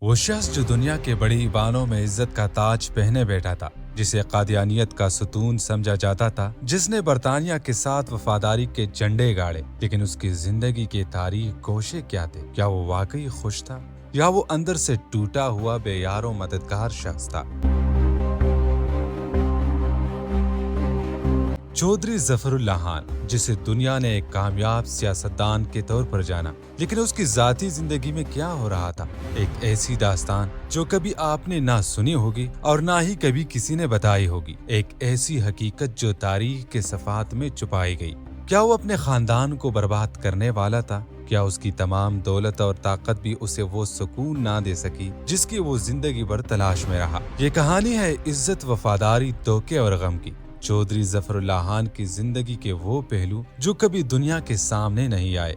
وہ شخص جو دنیا کے بڑی بانوں میں عزت کا تاج پہنے بیٹھا تھا، جسے قادیانیت کا ستون سمجھا جاتا تھا، جس نے برطانیہ کے ساتھ وفاداری کے جھنڈے گاڑے، لیکن اس کی زندگی کے تاریخ گوشے کیا تھے؟ کیا وہ واقعی خوش تھا یا وہ اندر سے ٹوٹا ہوا بے یار و مددگار شخص تھا؟ چودھری ظفر اللہ خان، جسے دنیا نے ایک کامیاب سیاستدان کے طور پر جانا، لیکن اس کی ذاتی زندگی میں کیا ہو رہا تھا؟ ایک ایسی داستان جو کبھی آپ نے نہ سنی ہوگی اور نہ ہی کبھی کسی نے بتائی ہوگی، ایک ایسی حقیقت جو تاریخ کے صفحات میں چھپائی گئی۔ کیا وہ اپنے خاندان کو برباد کرنے والا تھا؟ کیا اس کی تمام دولت اور طاقت بھی اسے وہ سکون نہ دے سکی جس کی وہ زندگی بھر تلاش میں رہا؟ یہ کہانی ہے عزت، وفاداری، دھوکے اور غم کی۔ چودھری ظفر اللہ خان کی زندگی کے وہ پہلو جو کبھی دنیا کے سامنے نہیں آئے۔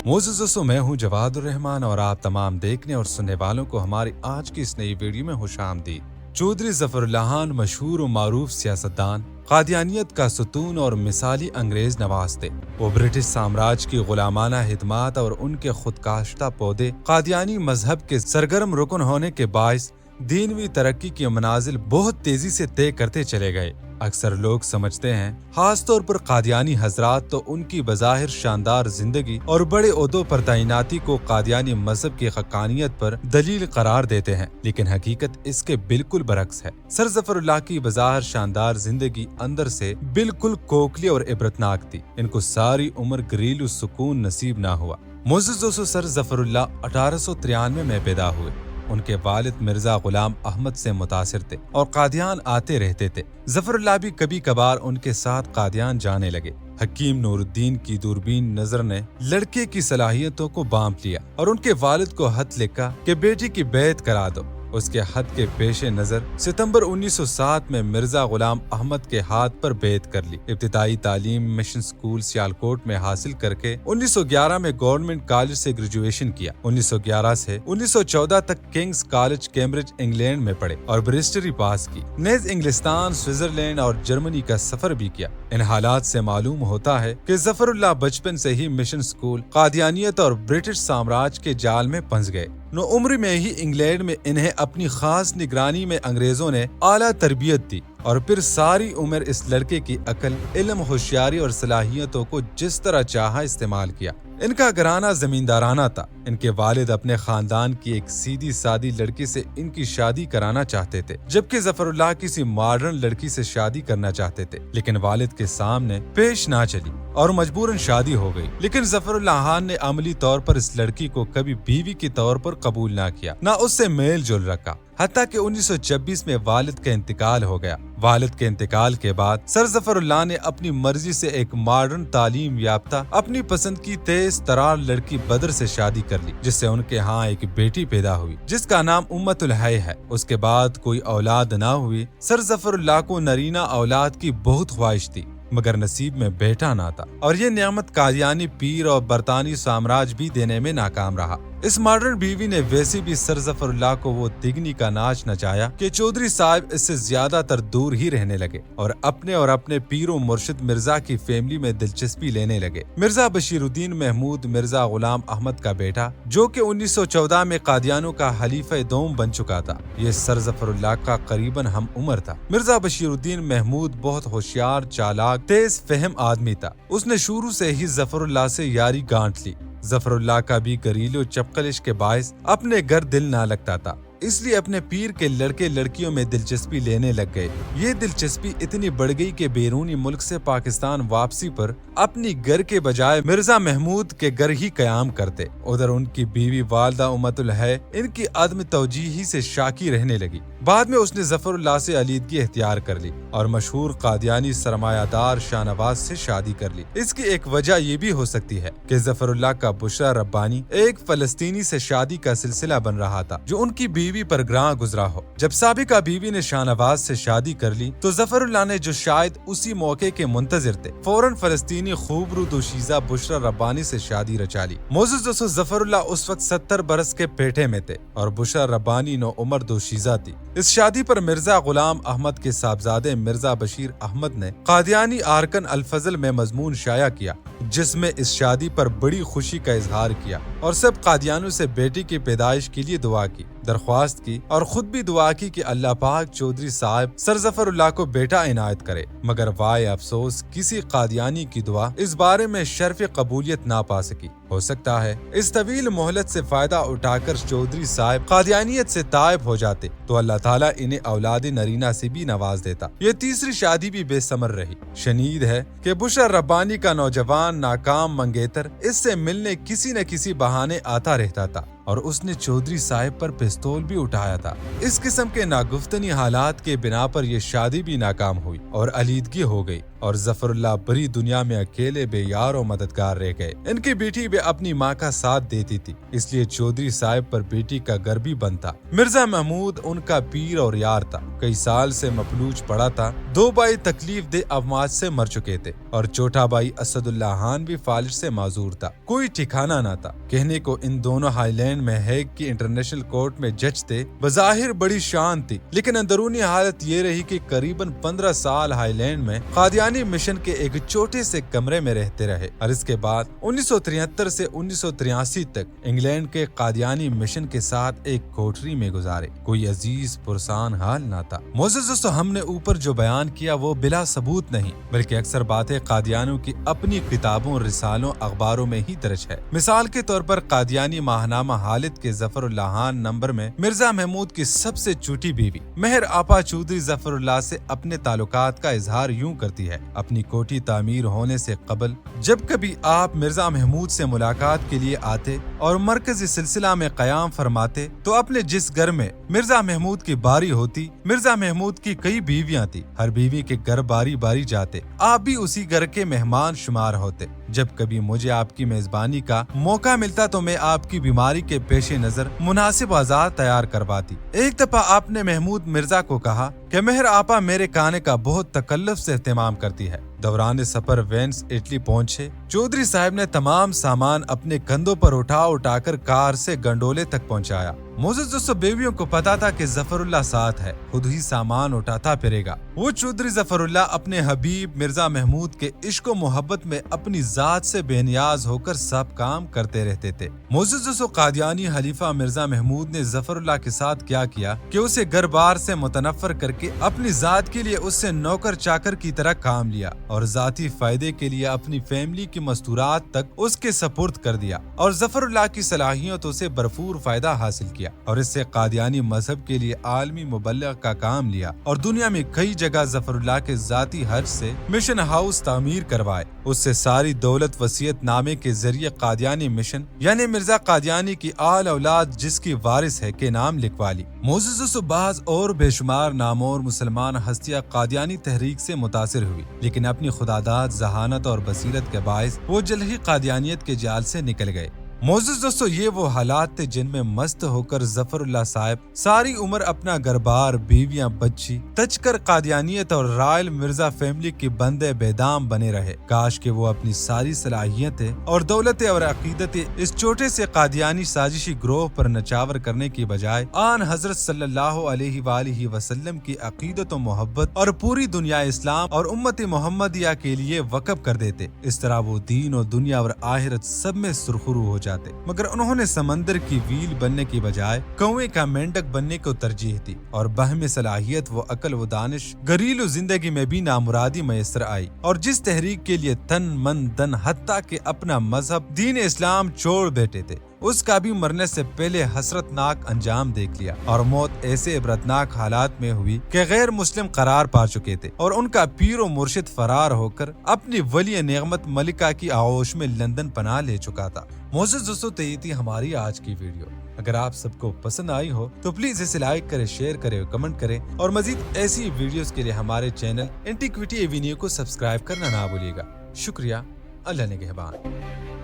معزز دوستو، میں ہوں جواد الرحمان اور آپ تمام دیکھنے اور سننے والوں کو ہماری آج کی اس نئی ویڈیو میں خوش آمدید۔ چودھری ظفر اللہ خان مشہور و معروف سیاستدان، قادیانیت کا ستون اور مثالی انگریز نواز تھے۔ وہ برٹش سامراج کی غلامانہ خدمات اور ان کے خودکاشتہ پودے قادیانی مذہب کے سرگرم رکن ہونے کے باعث دینوی ترقی کی منازل بہت تیزی سے طے کرتے چلے گئے۔ اکثر لوگ سمجھتے ہیں، خاص طور پر قادیانی حضرات تو ان کی بظاہر شاندار زندگی اور بڑے عہدوں پر تعیناتی کو قادیانی مذہب کی حقانیت پر دلیل قرار دیتے ہیں، لیکن حقیقت اس کے بالکل برعکس ہے۔ سر ظفر اللہ کی بظاہر شاندار زندگی اندر سے بالکل کوکلی اور عبرتناک تھی۔ ان کو ساری عمر گھریلو سکون نصیب نہ ہوا۔ معزز دوستو، سر ظفر اللہ 1893 میں پیدا ہوئے۔ ان کے والد مرزا غلام احمد سے متاثر تھے اور قادیان آتے رہتے تھے۔ ظفر اللہ بھی کبھی کبھار ان کے ساتھ قادیان جانے لگے۔ حکیم نور الدین کی دوربین نظر نے لڑکے کی صلاحیتوں کو بانپ لیا اور ان کے والد کو خط لکھا کہ بیٹی کی بیعت کرا دو۔ اس کے خط کے پیش نظر ستمبر 1907 میں مرزا غلام احمد کے ہاتھ پر بیعت کر لی۔ ابتدائی تعلیم مشن سکول سیالکوٹ میں حاصل کر کے 1911 میں گورنمنٹ کالج سے گریجویشن کیا۔ 1911 سے 1914 تک کنگز کالج کیمبرج انگلینڈ میں پڑھے اور بیرسٹری پاس کی۔ نیز انگلستان، سوئٹزرلینڈ اور جرمنی کا سفر بھی کیا۔ ان حالات سے معلوم ہوتا ہے کہ ظفر اللہ بچپن سے ہی مشن سکول، قادیانیت اور برٹش سامراج کے جال میں پھنس گئے۔ نو عمری میں ہی انگلینڈ میں انہیں اپنی خاص نگرانی میں انگریزوں نے اعلیٰ تربیت دی اور پھر ساری عمر اس لڑکے کی عقل، علم، ہوشیاری اور صلاحیتوں کو جس طرح چاہا استعمال کیا۔ ان کا گھرانہ زمیندارانہ تھا۔ ان کے والد اپنے خاندان کی ایک سیدھی سادی لڑکی سے ان کی شادی کرانا چاہتے تھے، جبکہ ظفر اللہ کسی ماڈرن لڑکی سے شادی کرنا چاہتے تھے، لیکن والد کے سامنے پیش نہ چلی اور مجبوراً شادی ہو گئی۔ لیکن ظفر اللہ خان نے عملی طور پر اس لڑکی کو کبھی بیوی کے طور پر قبول نہ کیا، نہ اس سے میل جول رکھا، حتیٰ کہ 1926 میں والد کا انتقال ہو گیا۔ والد کے انتقال کے بعد سر ظفر اللہ نے اپنی مرضی سے ایک ماڈرن تعلیم یافتہ اپنی پسند کی تیز ترار لڑکی بدر سے شادی کر لی، جس سے ان کے ہاں ایک بیٹی پیدا ہوئی جس کا نام امت الحی ہے۔ اس کے بعد کوئی اولاد نہ ہوئی۔ سر ظفر اللہ کو نرینہ اولاد کی بہت خواہش تھی، مگر نصیب میں بیٹا نہ تھا، اور یہ نعمت قادیانی پیر اور برطانوی سامراج بھی دینے میں ناکام رہا۔ اس ماڈرن بیوی نے ویسے بھی سر ظفر اللہ کو وہ تگنی کا ناچ نچایا کہ چودھری صاحب اس سے زیادہ تر دور ہی رہنے لگے اور اپنے پیر و مرشد مرزا کی فیملی میں دلچسپی لینے لگے۔ مرزا بشیر الدین محمود مرزا غلام احمد کا بیٹا، جو کہ 1914 میں قادیانوں کا حلیفہ دوم بن چکا تھا، یہ سر ظفر اللہ کا قریباً ہم عمر تھا۔ مرزا بشیر الدین محمود بہت ہوشیار، چالاک، تیز فہم آدمی تھا۔ اس نے شروع سے ہی ظفر اللہ سے یاری گانٹ لی۔ ظفر اللہ کا بھی گھریلو چپقلش کے باعث اپنے گھر دل نہ لگتا تھا، اس لیے اپنے پیر کے لڑکے لڑکیوں میں دلچسپی لینے لگ گئے۔ یہ دلچسپی اتنی بڑھ گئی کہ بیرونی ملک سے پاکستان واپسی پر اپنی گھر کے بجائے مرزا محمود کے گھر ہی قیام کرتے۔ ادھر ان کی بیوی والدہ امت الحی ان کی عدم توجیہی سے شاکی رہنے لگی۔ بعد میں اس نے ظفر اللہ سے علیحدگی اختیار کر لی اور مشہور قادیانی سرمایہ دار شاہ نواز سے شادی کر لی۔ اس کی ایک وجہ یہ بھی ہو سکتی ہے کہ ظفر اللہ کا بشرا ربانی ایک فلسطینی سے شادی کا سلسلہ بن رہا تھا، جو ان کی بیوی بیوی پر گراں گزرا ہو۔ جب سابقہ بیوی نے شاہنواز سے شادی کر لی تو ظفر اللہ نے، جو شاید اسی موقع کے منتظر تھے، فوراً فلسطینی خوبرو دوشیزہ بشرا ربانی سے شادی رچا لی۔ معزز دوستو، ظفر اللہ اس وقت 70 برس کے پیٹھے میں تھے اور بشرا ربانی نو عمر دوشیزہ تھی۔ اس شادی پر مرزا غلام احمد کے صاحبزادے مرزا بشیر احمد نے قادیانی آرکن الفضل میں مضمون شائع کیا، جس میں اس شادی پر بڑی خوشی کا اظہار کیا اور سب قادیانیوں سے بیٹی کی پیدائش کے لیے دعا کی، درخواست کی اور خود بھی دعا کی کہ اللہ پاک چودھری صاحب سر ظفر اللہ کو بیٹا عنایت کرے۔ مگر وائے افسوس، کسی قادیانی کی دعا اس بارے میں شرف قبولیت نہ پا سکی۔ ہو سکتا ہے اس طویل مہلت سے فائدہ اٹھا کر چودھری صاحب قادیانیت سے تائب ہو جاتے تو اللہ تعالیٰ انہیں اولاد نرینہ سے بھی نواز دیتا۔ یہ تیسری شادی بھی بے ثمر رہی۔ شنید ہے کہ بشرا ربانی کا نوجوان ناکام منگیتر اس سے ملنے کسی نہ کسی بہانے آتا رہتا تھا اور اس نے چودھری صاحب پر پستول بھی اٹھایا تھا۔ اس قسم کے ناگفتنی حالات کے بنا پر یہ شادی بھی ناکام ہوئی اور علیحدگی ہو گئی اور ظفر اللہ بری دنیا میں اکیلے بے یار و مددگار رہ گئے۔ ان کی بیٹی بھی اپنی ماں کا ساتھ دیتی تھی، اس لیے چودھری صاحب پر بیٹی کا گر بھی بنتا۔ مرزا محمود ان کا پیر اور یار تھا، کئی سال سے مفلوج پڑا تھا۔ 2 بھائی تکلیف دہ اموات سے مر چکے تھے اور چھوٹا بھائی اسد اللہ خان بھی فالج سے معذور تھا۔ کوئی ٹھکانہ نہ تھا۔ کہنے کو ان دونوں ہائی لینڈ میں ہیگ کی انٹرنیشنل کورٹ میں جج تھے۔ بظاہر بڑی شان تھی، لیکن اندرونی حالت یہ رہی کہ قریباً 15 سال ہائی لینڈ میں قادیانی مشن کے ایک چھوٹے سے کمرے میں رہتے رہے اور اس کے بعد 1973 سے 1983 تک انگلینڈ کے قادیانی مشن کے ساتھ ایک کوٹری میں گزارے۔ کوئی عزیز پرسان حال نہ تھا۔ معزز دوستو، ہم نے اوپر جو بیان کیا وہ بلا ثبوت نہیں، بلکہ اکثر باتیں قادیانیوں کی اپنی کتابوں، رسالوں، اخباروں میں ہی درج ہے۔ مثال کے طور پر قادیانی ماہنامہ حالد کے ظفر اللہ خان نمبر میں مرزا محمود کی سب سے چھوٹی بیوی مہر آپا چودھری ظفر اللہ سے اپنے تعلقات کا اظہار یوں کرتی ہے: اپنی کوٹھی تعمیر ہونے سے قبل جب کبھی آپ مرزا محمود سے ملاقات کے لیے آتے اور مرکزی سلسلہ میں قیام فرماتے تو اپنے جس گھر میں مرزا محمود کی باری ہوتی، مرزا محمود کی کئی بیویاں تھی، ہر بیوی کے گھر باری باری جاتے، آپ بھی اسی گھر کے مہمان شمار ہوتے۔ جب کبھی مجھے آپ کی میزبانی کا موقع ملتا تو میں آپ کی بیماری کے پیش نظر مناسب آزار تیار کرواتی۔ ایک دفعہ آپ نے محمود مرزا کو کہا کہ مہر آپا میرے کھانے کا بہت تکلف سے اہتمام کرتی ہے۔ دوران سفر وینس اٹلی پہنچے، چودھری صاحب نے تمام سامان اپنے کندھوں پر اٹھا کر کار سے گنڈولے تک پہنچایا۔ معزز دوستو، بیویوں کو پتا تھا کہ ظفر اللہ ساتھ ہے، خود ہی سامان اٹھاتا پھرے گا۔ وہ چودھری ظفر اللہ اپنے حبیب مرزا محمود کے عشق و محبت میں اپنی ذات سے بے نیاز ہو کر سب کام کرتے رہتے تھے۔ معزز دوستو، قادیانی خلیفہ مرزا محمود نے ظفر اللہ کے ساتھ کیا کیا کہ اسے گھر بار سے متنفر کر کے اپنی ذات کے لیے اس سے نوکر چاکر کی طرح کام لیا اور ذاتی فائدے کے لیے اپنی فیملی کی مستورات تک اس کے سپرد کر دیا اور ظفر اللہ کی صلاحیتوں سے بھرپور فائدہ حاصل کیا اور اس سے قادیانی مذہب کے لیے عالمی مبلغ کا کام لیا اور دنیا میں کئی جگہ ظفر اللہ کے ذاتی حج سے مشن ہاؤس تعمیر کروائے۔ اس سے ساری دولت وصیت نامے کے ذریعے قادیانی مشن یعنی مرزا قادیانی کی آل اولاد جس کی وارث ہے کے نام لکھوا لی۔ معزز و بعض اور بے شمار نامور مسلمان ہستیاں قادیانی تحریک سے متاثر ہوئی، لیکن اپنی خداداد، ذہانت اور بصیرت کے باعث وہ جلد ہی قادیانیت کے جال سے نکل گئے۔ معزز دوستو، یہ وہ حالات تھے جن میں مست ہو کر ظفر اللہ صاحب ساری عمر اپنا گھر بار، بیویاں، بچی تج کر قادیانیت اور رائل مرزا فیملی کی بندے بیدام بنے رہے۔ کاش کہ وہ اپنی ساری صلاحیتیں اور دولتیں اور عقیدتیں اس چھوٹے سے قادیانی سازشی گروہ پر نچاور کرنے کی بجائے آن حضرت صلی اللہ علیہ وآلہ وسلم کی عقیدت و محبت اور پوری دنیا اسلام اور امت محمدیہ کے لیے وقف کر دیتے۔ اس طرح وہ دین اور دنیا اور آخرت سب میں سرخرو ہو جاتے۔ مگر انہوں نے سمندر کی ویل بننے کی بجائے کوے کا مینڈک بننے کو ترجیح دی اور بہم صلاحیت و عقل و دانش گھریلو زندگی میں بھی نامرادی میسر آئی اور جس تحریک کے لیے تن من دن حتیٰ کہ اپنا مذہب دین اسلام چھوڑ بیٹھے تھے، اس کا بھی مرنے سے پہلے حسرت ناک انجام دیکھ لیا اور موت ایسے عبرتناک حالات میں ہوئی کہ غیر مسلم قرار پا چکے تھے اور ان کا پیر و مرشد فرار ہو کر اپنی ولی نعمت ملکہ کی آغوش میں لندن پناہ لے چکا تھا۔ معزز دوستو، یہ تھی ہماری آج کی ویڈیو۔ اگر آپ سب کو پسند آئی ہو تو پلیز اسے لائک کریں، شیئر کریں، کمنٹ کریں اور مزید ایسی ویڈیوز کے لیے ہمارے چینل اینٹیکوٹی ایوینیو کو سبسکرائب کرنا نہ بھولیے گا۔ شکریہ، اللہ نگہبان۔